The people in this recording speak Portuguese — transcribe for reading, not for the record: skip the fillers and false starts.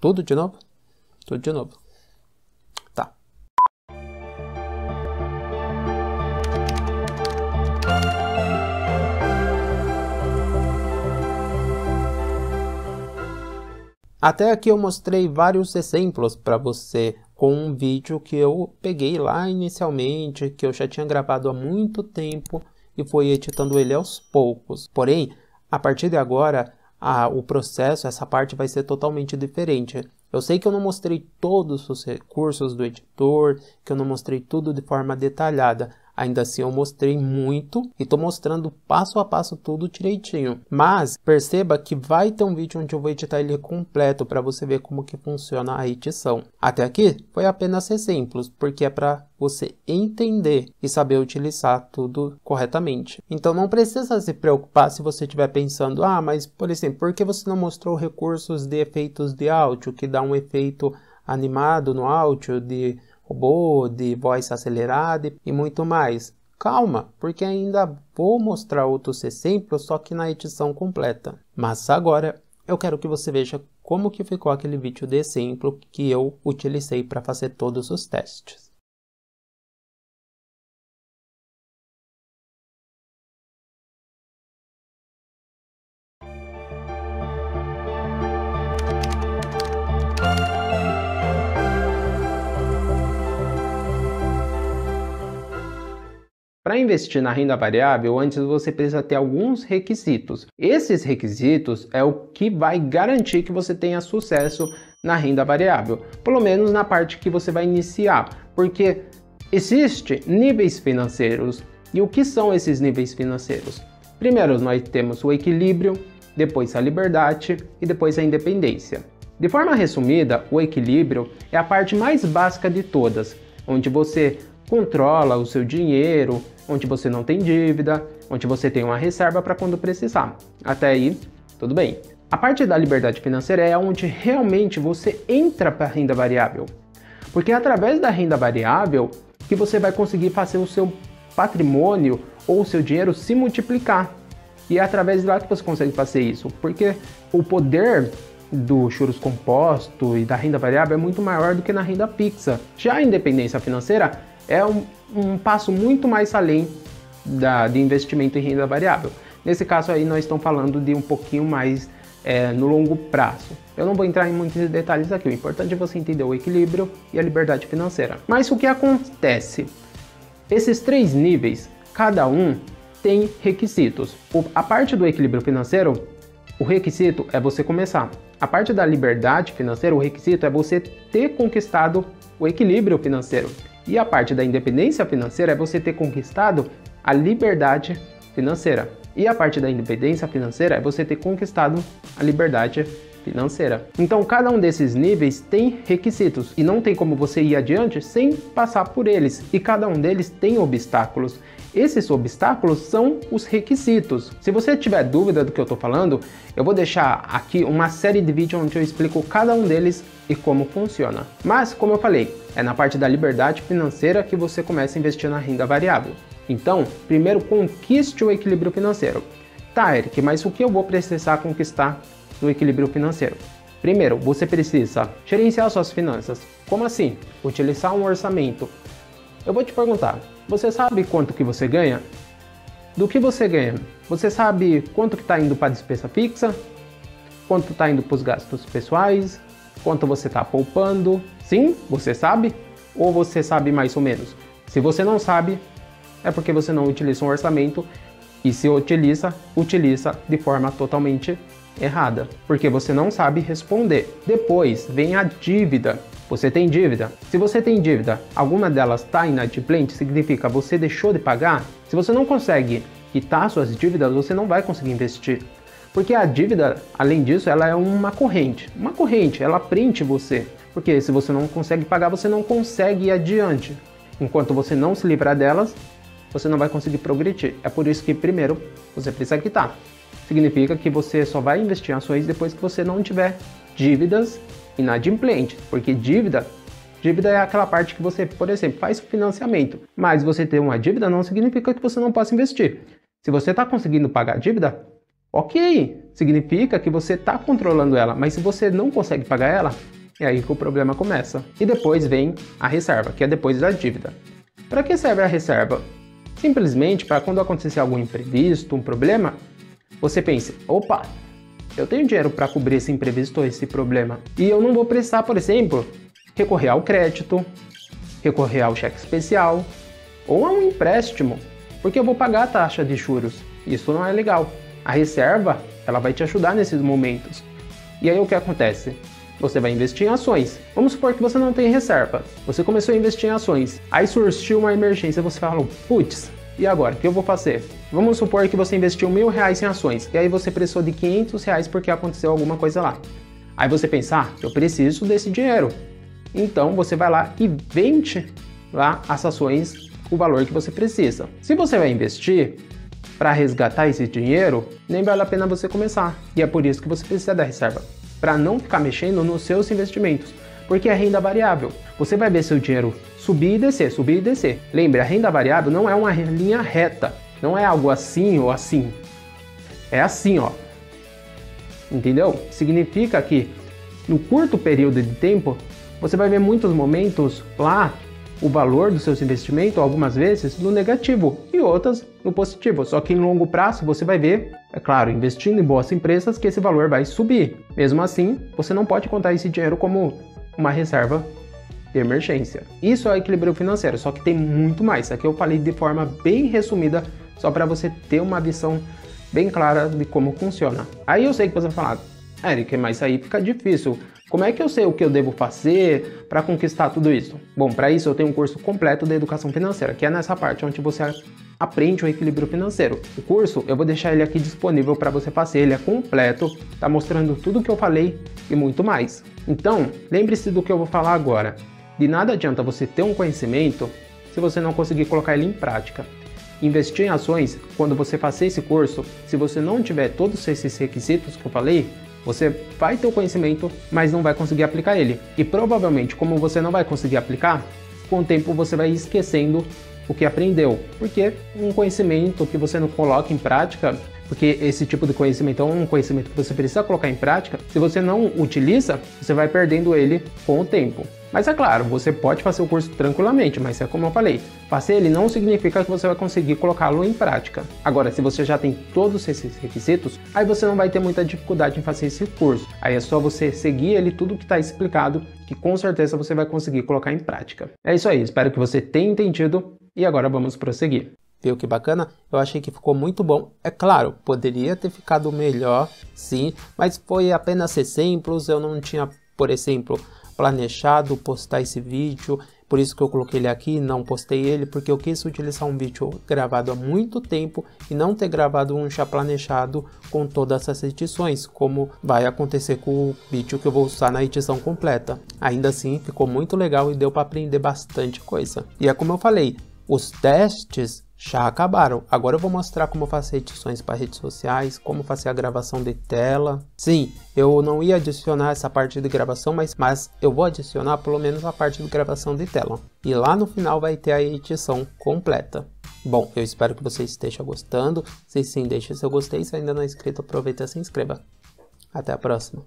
Tudo de novo? Tudo de novo. Tá. Até aqui eu mostrei vários exemplos para você com um vídeo que eu peguei lá inicialmente, que eu já tinha gravado há muito tempo e fui editando ele aos poucos. Porém, a partir de agora, o processo, essa parte vai ser totalmente diferente. Eu sei que eu não mostrei todos os recursos do editor, que eu não mostrei tudo de forma detalhada. Ainda assim eu mostrei muito e estou mostrando passo a passo tudo direitinho. Mas perceba que vai ter um vídeo onde eu vou editar ele completo para você ver como que funciona a edição. Até aqui foi apenas exemplos, porque é para você entender e saber utilizar tudo corretamente. Então não precisa se preocupar se você estiver pensando, mas por exemplo, por que você não mostrou recursos de efeitos de áudio, que dá um efeito animado no áudio, de robô, de voz acelerada e muito mais? Calma, porque ainda vou mostrar outros exemplos, só que na edição completa. Mas agora eu quero que você veja como que ficou aquele vídeo de exemplo que eu utilizei para fazer todos os testes. Para investir na renda variável, antes você precisa ter alguns requisitos. Esses requisitos é o que vai garantir que você tenha sucesso na renda variável, pelo menos na parte que você vai iniciar, porque existem níveis financeiros. E o que são esses níveis financeiros? Primeiro nós temos o equilíbrio, depois a liberdade e depois a independência. De forma resumida, o equilíbrio é a parte mais básica de todas, onde você controla o seu dinheiro, onde você não tem dívida, onde você tem uma reserva para quando precisar. Até aí, tudo bem. A parte da liberdade financeira é onde realmente você entra para a renda variável. Porque é através da renda variável que você vai conseguir fazer o seu patrimônio ou o seu dinheiro se multiplicar. E é através de lá que você consegue fazer isso. Porque o poder do juros composto e da renda variável é muito maior do que na renda fixa. Já a independência financeira é um passo muito mais além de investimento em renda variável. Nesse caso aí nós estamos falando de um pouquinho mais no longo prazo. Eu não vou entrar em muitos detalhes aqui, o importante é você entender o equilíbrio e a liberdade financeira. Mas o que acontece? Esses três níveis, cada um tem requisitos. A parte do equilíbrio financeiro, o requisito é você começar. A parte da liberdade financeira, o requisito é você ter conquistado o equilíbrio financeiro. E a parte da independência financeira é você ter conquistado a liberdade financeira. E a parte da independência financeira é você ter conquistado a liberdade financeira. Então, cada um desses níveis tem requisitos e não tem como você ir adiante sem passar por eles. E cada um deles tem obstáculos. Esses obstáculos são os requisitos. Se você tiver dúvida do que eu estou falando, eu vou deixar aqui uma série de vídeos onde eu explico cada um deles e como funciona. Mas, como eu falei, é na parte da liberdade financeira que você começa a investir na renda variável. Então, primeiro conquiste o equilíbrio financeiro. Tá, Eric, mas o que eu vou precisar conquistar no equilíbrio financeiro? Primeiro, você precisa gerenciar suas finanças. Como assim? Utilizar um orçamento. Eu vou te perguntar, você sabe quanto que você ganha? Do que você ganha? Você sabe quanto que está indo para a despesa fixa? Quanto está indo para os gastos pessoais? Quanto você está poupando? Sim, você sabe? Ou você sabe mais ou menos? Se você não sabe, é porque você não utiliza um orçamento e se utiliza de forma totalmente errada, porque você não sabe responder. Depois vem a dívida. Você tem dívida? Se você tem dívida, alguma delas está inadimplente, significa você deixou de pagar? Se você não consegue quitar suas dívidas, você não vai conseguir investir. Porque a dívida, além disso, ela é uma corrente. Uma corrente, ela prende você. Porque se você não consegue pagar, você não consegue ir adiante. Enquanto você não se livrar delas, você não vai conseguir progredir. É por isso que primeiro você precisa quitar. Significa que você só vai investir em ações depois que você não tiver dívidas inadimplentes. Porque dívida é aquela parte que você, por exemplo, faz financiamento. Mas você ter uma dívida não significa que você não possa investir. Se você está conseguindo pagar a dívida, Ok, significa que você está controlando ela, mas se você não consegue pagar ela, é aí que o problema começa. E depois vem a reserva, que é depois da dívida. Para que serve a reserva? Simplesmente para quando acontecer algum imprevisto, um problema, você pense, opa, eu tenho dinheiro para cobrir esse imprevisto ou esse problema. E eu não vou precisar, por exemplo, recorrer ao crédito, recorrer ao cheque especial ou a um empréstimo, porque eu vou pagar a taxa de juros. Isso não é legal. A reserva, ela vai te ajudar nesses momentos. E aí o que acontece? Você vai investir em ações. Vamos supor que você não tem reserva. Você começou a investir em ações. Aí surgiu uma emergência, você falou, putz, e agora? O que eu vou fazer? Vamos supor que você investiu R$1.000 em ações. E aí você precisou de R$500 porque aconteceu alguma coisa lá. Aí você pensa, eu preciso desse dinheiro. Então você vai lá e vende lá as ações o valor que você precisa. Se você vai investir para resgatar esse dinheiro, nem vale a pena você começar. E é por isso que você precisa da reserva. Para não ficar mexendo nos seus investimentos. Porque é renda variável. Você vai ver seu dinheiro subir e descer, subir e descer. Lembre, a renda variável não é uma linha reta. Não é algo assim ou assim. É assim, ó. Entendeu? Significa que no curto período de tempo, você vai ver muitos momentos lá o valor dos seus investimentos, algumas vezes, no negativo e outras no positivo. Só que em longo prazo você vai ver, é claro, investindo em boas empresas, que esse valor vai subir. Mesmo assim, você não pode contar esse dinheiro como uma reserva de emergência. Isso é o equilíbrio financeiro, só que tem muito mais. Aqui eu falei de forma bem resumida, só para você ter uma visão bem clara de como funciona. Aí eu sei que você vai falar, Eric, mas aí fica difícil. Como é que eu sei o que eu devo fazer para conquistar tudo isso? Bom, para isso eu tenho um curso completo de educação financeira, que é nessa parte onde você aprende o equilíbrio financeiro. O curso, eu vou deixar ele aqui disponível para você fazer, ele é completo, tá mostrando tudo o que eu falei e muito mais. Então, lembre-se do que eu vou falar agora. De nada adianta você ter um conhecimento se você não conseguir colocar ele em prática. Investir em ações, quando você fazer esse curso, se você não tiver todos esses requisitos que eu falei, você vai ter o conhecimento, mas não vai conseguir aplicar ele. E provavelmente, como você não vai conseguir aplicar, com o tempo você vai esquecendo o que aprendeu. Porque um conhecimento que você não coloca em prática, porque esse tipo de conhecimento é um conhecimento que você precisa colocar em prática, se você não utiliza, você vai perdendo ele com o tempo. Mas é claro, você pode fazer o curso tranquilamente, mas é como eu falei, fazer ele não significa que você vai conseguir colocá-lo em prática. Agora, se você já tem todos esses requisitos, aí você não vai ter muita dificuldade em fazer esse curso. Aí é só você seguir ele, tudo que está explicado, que com certeza você vai conseguir colocar em prática. É isso aí, espero que você tenha entendido e agora vamos prosseguir. Viu que bacana? Eu achei que ficou muito bom. É claro, poderia ter ficado melhor, sim, mas foi apenas exemplos, eu não tinha, por exemplo, planejado postar esse vídeo, por isso que eu coloquei ele aqui, não postei ele, porque eu quis utilizar um vídeo gravado há muito tempo e não ter gravado um já planejado com todas essas edições, como vai acontecer com o vídeo que eu vou usar na edição completa. Ainda assim, ficou muito legal e deu para aprender bastante coisa. E é como eu falei, os testes já acabaram. Agora eu vou mostrar como fazer edições para redes sociais, como fazer a gravação de tela. Sim, eu não ia adicionar essa parte de gravação, mas eu vou adicionar pelo menos a parte de gravação de tela. E lá no final vai ter a edição completa. Bom, eu espero que você esteja gostando. Se sim, deixe seu gostei. Se ainda não é inscrito, aproveita e se inscreva. Até a próxima.